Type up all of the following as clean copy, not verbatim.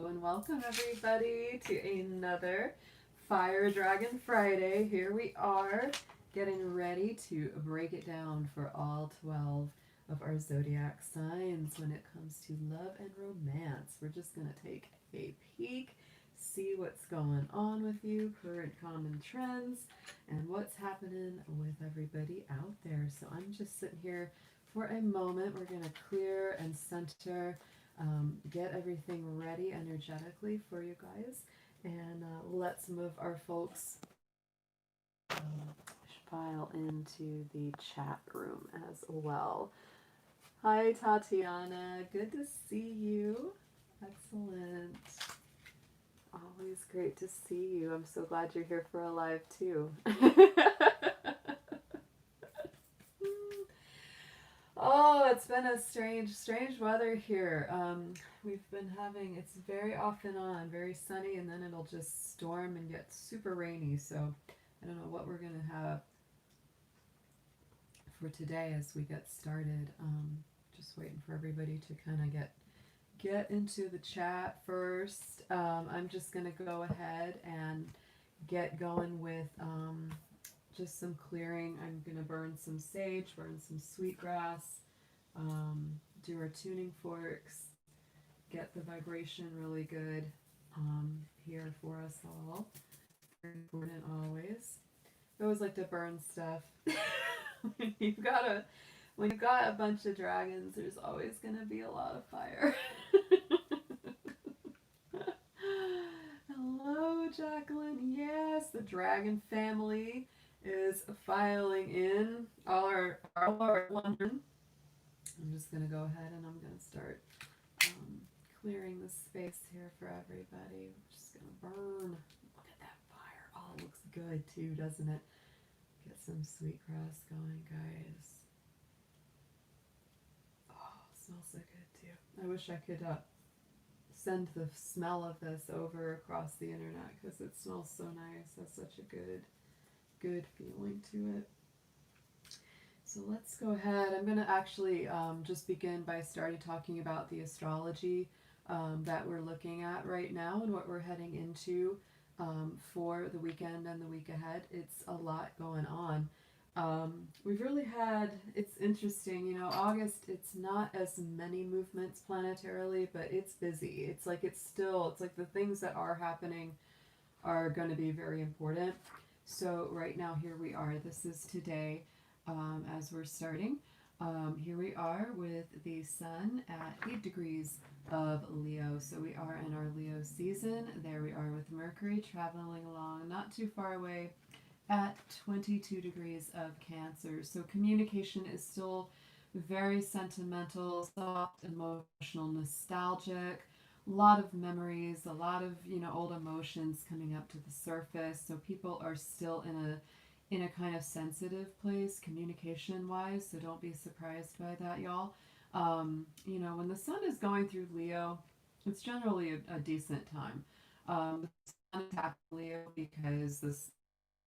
and welcome everybody to another Fire Dragon Friday. Here we are getting ready to break it down for all 12 of our zodiac signs when it comes to love and romance. We're just going to take a peek, see what's going on with you, current common trends, and what's happening with everybody out there. So I'm just sitting here for a moment. We're going to clear and center, get everything ready energetically for you guys, and let some of our folks file into the chat room as well. Hi, Tatiana. Good to see you. Excellent. Always great to see you. I'm so glad you're here for a live too. Oh, it's been a strange weather here. We've been having, it's very off and on, very sunny, and then it'll just storm and get super rainy. So I don't know what we're going to have for today as we get started. Just waiting for everybody to kind of get into the chat first. I'm just going to go ahead and get going with just some clearing. I'm going to burn some sage, burn some sweetgrass, do our tuning forks, get the vibration really good here for us all. Very important always. I always like to burn stuff. when you've got a bunch of dragons, there's always going to be a lot of fire. Hello, Jacqueline. Yes, the dragon family is filing in. All our London. I'm just going to go ahead and I'm going to start clearing the space here for everybody. We're just going to burn. Look at that fire. Oh, it looks good too, doesn't it? Get some sweetgrass going, guys. Oh, it smells so good too. I wish I could send the smell of this over across the internet because it smells so nice. It has such a good feeling to it. So let's go ahead. I'm going to actually just begin by starting talking about the astrology that we're looking at right now and what we're heading into for the weekend and the week ahead. It's a lot going on. We've really had, it's interesting, you know, August, it's not as many movements planetarily, but it's busy. It's like the things that are happening are going to be very important. So right now, here we are. This is today. As we're starting. Here we are with the sun at 8 degrees of Leo. So we are in our Leo season. There we are with Mercury traveling along not too far away at 22 degrees of Cancer. So communication is still very sentimental, soft, emotional, nostalgic. A lot of memories, a lot of, you know, old emotions coming up to the surface. So people are still in a kind of sensitive place communication wise, so don't be surprised by that, y'all. You know, when the sun is going through Leo, it's generally a decent time. The sun is happy Leo because this,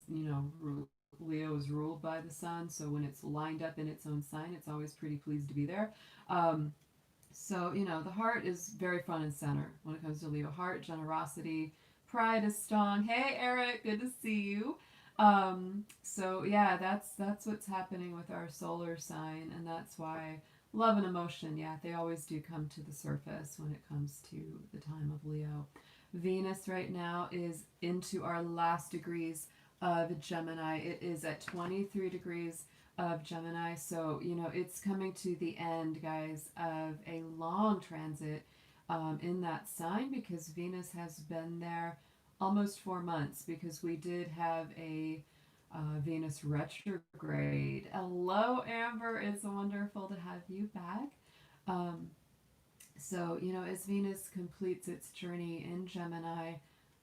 you know, Leo is ruled by the sun, so when it's lined up in its own sign, it's always pretty pleased to be there. So, you know, the heart is very front and center when it comes to Leo. Heart, generosity, pride is strong. Hey, Eric, good to see you. So yeah, that's what's happening with our solar sign, and that's why love and emotion, yeah, they always do come to the surface when it comes to the time of Leo. Venus right now is into our last degrees of Gemini. It is at 23 degrees of Gemini, so you know it's coming to the end, guys, of a long transit in that sign because Venus has been there almost 4 months because we did have a Venus retrograde. Hello, Amber. It's wonderful to have you back. Um, so, you know, as Venus completes its journey in Gemini,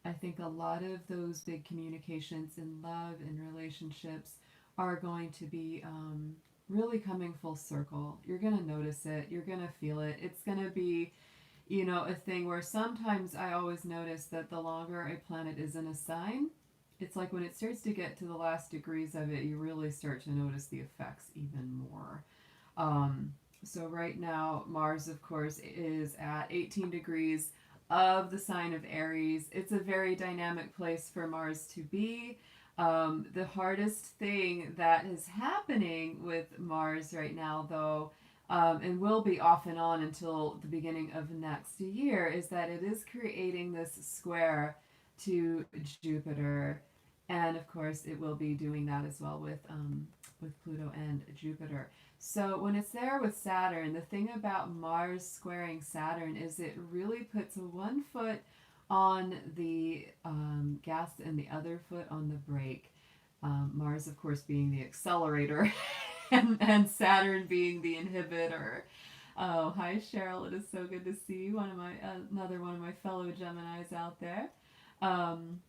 I think a lot of those big communications in love and relationships are going to be really coming full circle. You're going to notice it. You're going to feel it. It's going to be, you know, a thing where sometimes I always notice that the longer a planet is in a sign, it's like when it starts to get to the last degrees of it, you really start to notice the effects even more. So right now, Mars, of course, is at 18 degrees of the sign of Aries. It's a very dynamic place for Mars to be. The hardest thing that is happening with Mars right now, though, and will be off and on until the beginning of next year, is that it is creating this square to Jupiter, and of course, it will be doing that as well with Pluto and Jupiter. So when it's there with Saturn, the thing about Mars squaring Saturn is it really puts one foot on the gas and the other foot on the brake. Mars, of course, being the accelerator, and Saturn being the inhibitor. Oh, hi Cheryl! It is so good to see you. Another one of my fellow Geminis out there. Um,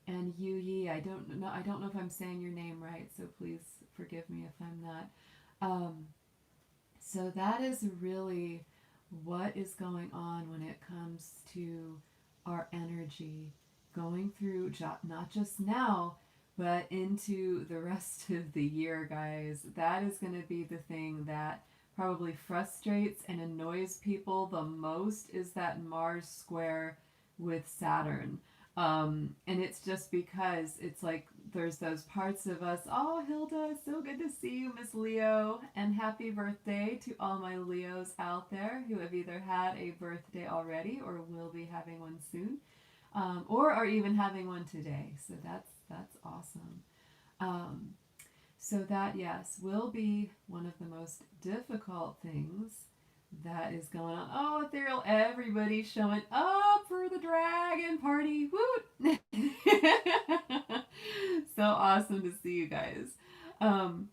and Yu Yi, I don't know if I'm saying your name right, so please forgive me if I'm not. Um, so that is really what is going on when it comes to our energy going through not just now, but into the rest of the year, guys. That is going to be the thing that probably frustrates and annoys people the most, is that Mars square with Saturn. And it's just because it's like there's those parts of us. Oh, Hilda, so good to see you, Miss Leo. And happy birthday to all my Leos out there who have either had a birthday already or will be having one soon, or are even having one today. So that's awesome. Um, so that, yes, will be one of the most difficult things that is going on. Oh, Ethereal, everybody showing up for the dragon party. Woo! So awesome to see you guys. Um,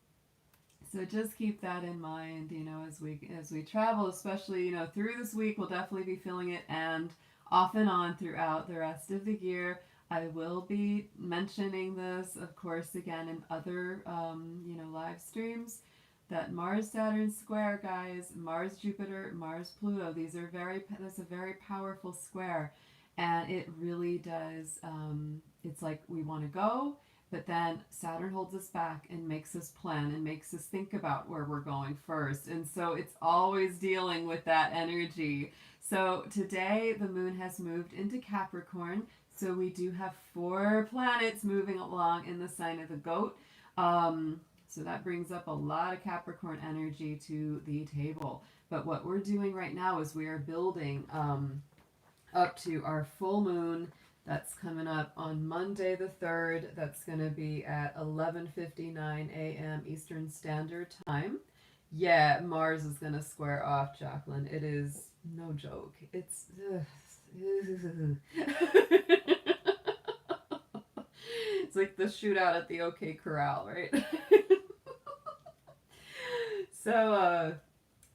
so just keep that in mind, as we travel, especially, through this week, we'll definitely be feeling it, and off and on throughout the rest of the year. I will be mentioning this, of course, again in other, live streams. That Mars Saturn square, guys, Mars Jupiter, Mars Pluto. That's a very powerful square, and it really does. It's like we want to go, but then Saturn holds us back and makes us plan and makes us think about where we're going first. And so it's always dealing with that energy. So today the moon has moved into Capricorn. So we do have 4 planets moving along in the sign of the goat. So that brings up a lot of Capricorn energy to the table. But what we're doing right now is we are building up to our full moon. That's coming up on Monday the 3rd. That's going to be at 11:59 a.m. Eastern Standard Time. Yeah, Mars is going to square off, Jacqueline. It is no joke. It's... It's like the shootout at the OK Corral, right? So,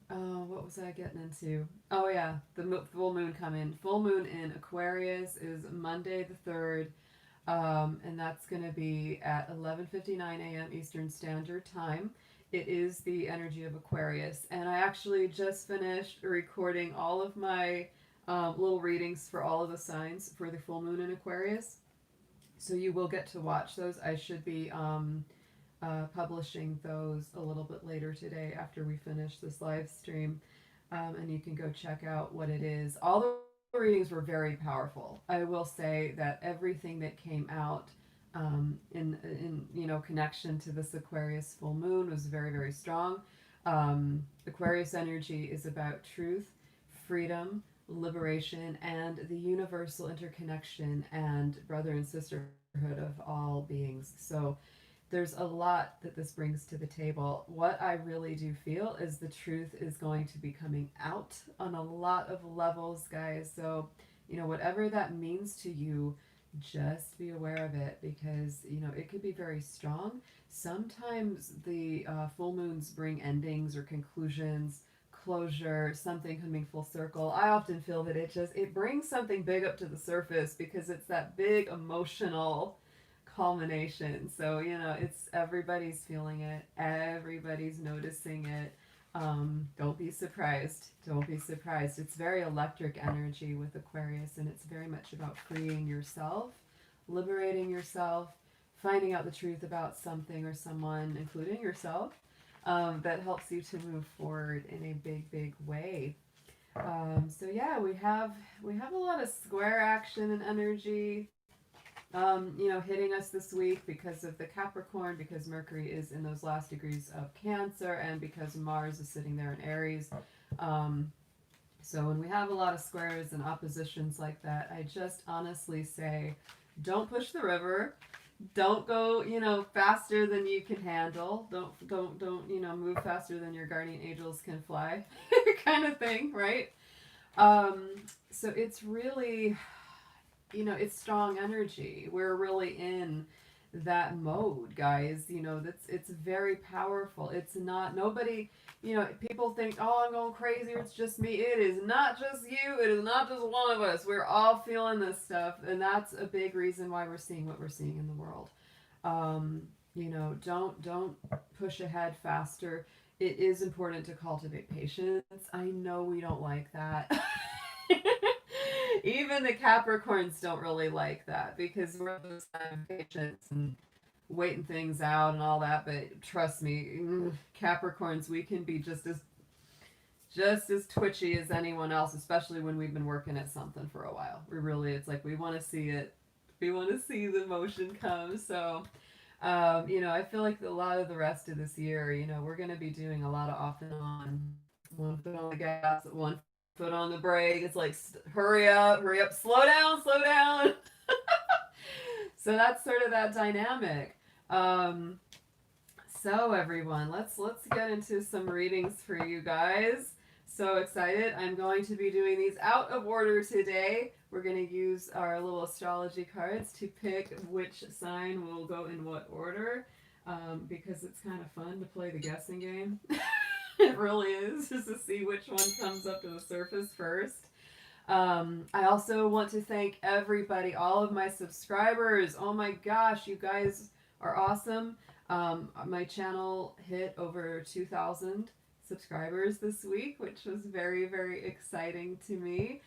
what was I getting into? Oh yeah, the full moon coming. Full moon in Aquarius is Monday the 3rd, and that's going to be at 11:59 a.m. Eastern Standard Time. It is the energy of Aquarius, and I actually just finished recording all of my little readings for all of the signs for the full moon in Aquarius. So you will get to watch those. I should be publishing those a little bit later today after we finish this live stream. And you can go check out what it is. All the readings were very powerful. I will say that everything that came out in connection to this Aquarius full moon was very, very strong. Aquarius energy is about truth, freedom, liberation, and the universal interconnection and brother and sisterhood of all beings. So there's a lot that this brings to the table. What I really do feel is the truth is going to be coming out on a lot of levels, guys. So, whatever that means to you, just be aware of it, because, it could be very strong. Sometimes the full moons bring endings or conclusions, closure, something coming full circle. I often feel that it brings something big up to the surface because it's that big emotional culmination. So, it's everybody's feeling it, everybody's noticing it. Don't be surprised. Don't be surprised. It's very electric energy with Aquarius, and it's very much about freeing yourself, liberating yourself, finding out the truth about something or someone, including yourself, that helps you to move forward in a big, big way. So yeah, we have a lot of square action and energy, you know, hitting us this week because of the Capricorn, because Mercury is in those last degrees of Cancer, and because Mars is sitting there in Aries. Um, so when we have a lot of squares and oppositions like that, I just honestly say, don't push the river. Don't go, you know, faster than you can handle. Don't, you know, move faster than your guardian angels can fly, kind of thing, right? Um, so it's really, you know, it's strong energy. We're really in that mode, guys. You know, that's it's very powerful. It's not nobody, you know, people think, "Oh, I'm going crazy, or it's just me." It is not just you. It is not just one of us. We're all feeling this stuff, and that's a big reason why we're seeing what we're seeing in the world. You know, don't push ahead faster. It is important to cultivate patience. I know we don't like that. Even the Capricorns don't really like that because we're those kind of patience and waiting things out and all that. But trust me, Capricorns, we can be just as twitchy as anyone else, especially when we've been working at something for a while. We really, it's like we want to see it. We want to see the motion come. So, you know, I feel like a lot of the rest of this year, you know, we're going to be doing a lot of off and on, one foot on the gas, one foot on the brake. It's like, hurry up, slow down, slow down. So that's sort of that dynamic. Um, so everyone, let's get into some readings for you guys. So excited. I'm going to be doing these out of order today. We're going to use our little astrology cards to pick which sign will go in what order, because it's kind of fun to play the guessing game. It really is, just to see which one comes up to the surface first. I also want to thank everybody, all of my subscribers. Oh my gosh, you guys are awesome. My channel hit over 2,000 subscribers this week, which was very, very exciting to me.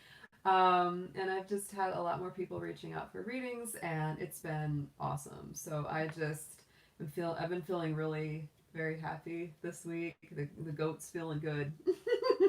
And I've just had a lot more people reaching out for readings, and it's been awesome. So I've been feeling really very happy this week. The goat's feeling good.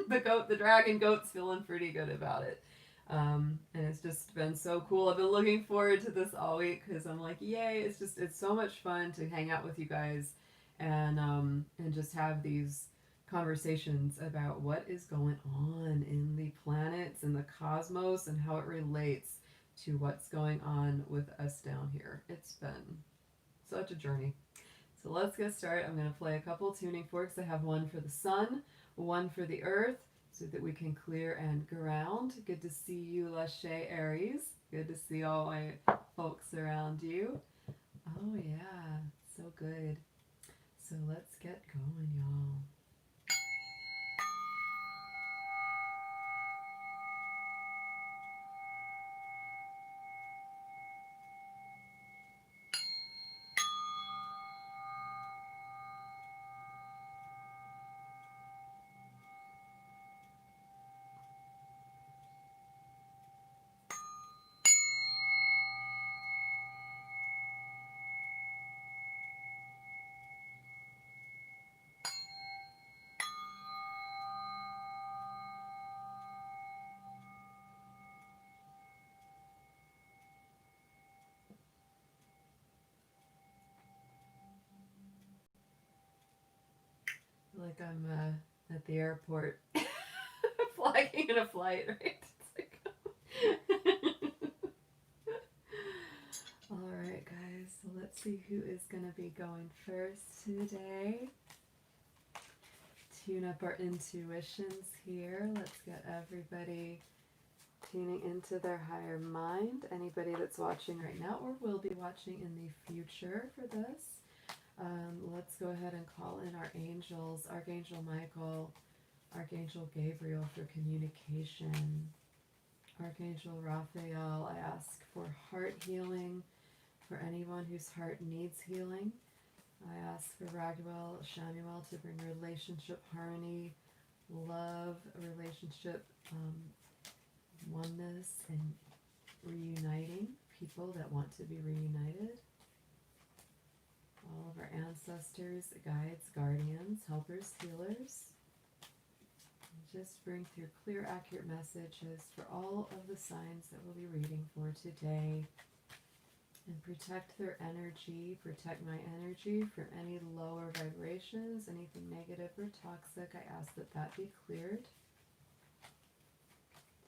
The dragon goat's feeling pretty good about it. And it's just been so cool. I've been looking forward to this all week because I'm like, yay! It's so much fun to hang out with you guys, and just have these conversations about what is going on in the planets and the cosmos and how it relates to what's going on with us down here. It's been such a journey. So let's get started. I'm going to play a couple tuning forks. I have one for the sun, one for the earth, so that we can clear and ground. Good to see you, Lachey Aries. Good to see all my folks around you. Oh yeah, so good. So let's get going, y'all. I feel like I'm at the airport, flying in a flight, right? It's like all right, guys. So let's see who is going to be going first today. Tune up our intuitions here. Let's get everybody tuning into their higher mind. Anybody that's watching right now or will be watching in the future for this, let's go ahead and call in our angels, Archangel Michael, Archangel Gabriel for communication, Archangel Raphael. I ask for heart healing for anyone whose heart needs healing. I ask for Raguel Shamuel to bring relationship harmony, love, relationship oneness, and reuniting people that want to be reunited. All of our ancestors, guides, guardians, helpers, healers. just bring through clear, accurate messages for all of the signs that we'll be reading for today. And protect their energy, protect my energy from any lower vibrations, anything negative or toxic. I ask that that be cleared.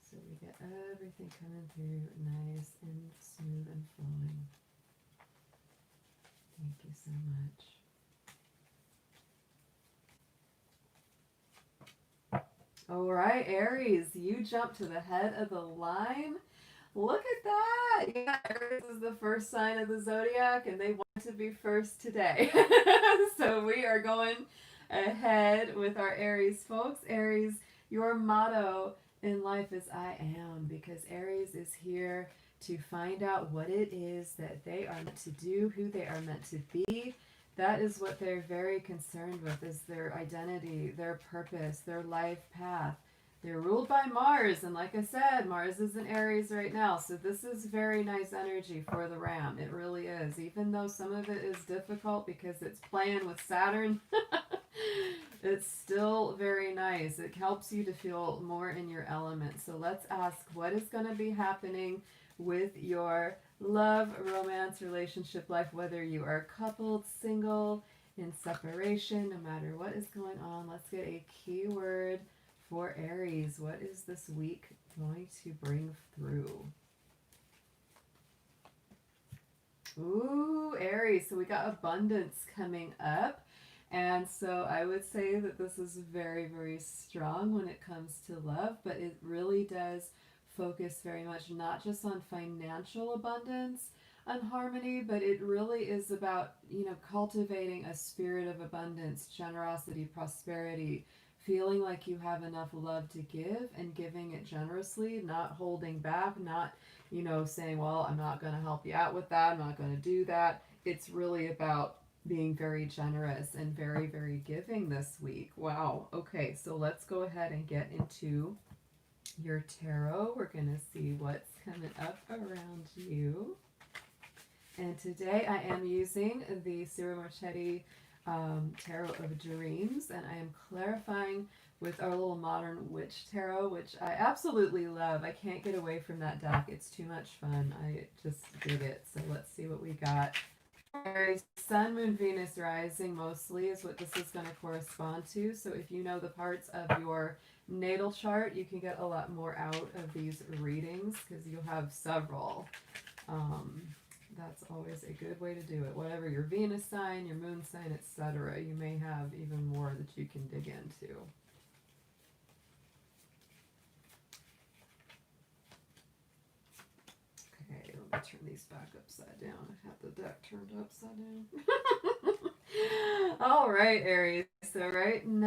So we get everything coming through nice and smooth and flowing. Thank you so much. All right, Aries, you jump to the head of the line. Look at that. Yeah, Aries is the first sign of the zodiac, and they want to be first today. So we are going ahead with our Aries folks. Aries, your motto in life is I am, because Aries is here to find out what it is that they are meant to do, who they are meant to be. That is what they're very concerned with, is their identity, their purpose, their life path. They're ruled by Mars, and like I said, Mars is in Aries right now, so this is very nice energy for the Ram. It really is, even though some of it is difficult because it's playing with Saturn. It's still very nice. It helps you to feel more in your element. So let's ask, what is going to be happening with your love, romance, relationship life, whether you are coupled, single, in separation, no matter what is going on. Let's get a keyword for Aries. What is this week going to bring through? Ooh, Aries. So we got abundance coming up. And so I would say that this is very, very strong when it comes to love, but it really does focus very much not just on financial abundance and harmony, but it really is about, cultivating a spirit of abundance, generosity, prosperity, feeling like you have enough love to give and giving it generously, not holding back, not, saying, well, I'm not going to help you out with that, I'm not going to do that. It's really about being very generous and very, very giving this week. Wow. Okay, so let's go ahead and get into your tarot. We're going to see what's coming up around you. And today I am using the Ciro Marchetti Tarot of Dreams, and I am clarifying with our little modern witch tarot, which I absolutely love. I can't get away from that deck. It's too much fun. I just dig it. So let's see what we got. Aries, Sun, Moon, Venus, Rising mostly is what this is going to correspond to. So if you know the parts of your natal chart, you can get a lot more out of these readings because you'll have several. That's always a good way to do it. Whatever your Venus sign, your moon sign, etc., you may have even more that you can dig into. Okay, let me turn these back upside down. I have the deck turned upside down. All right, Aries. So right now,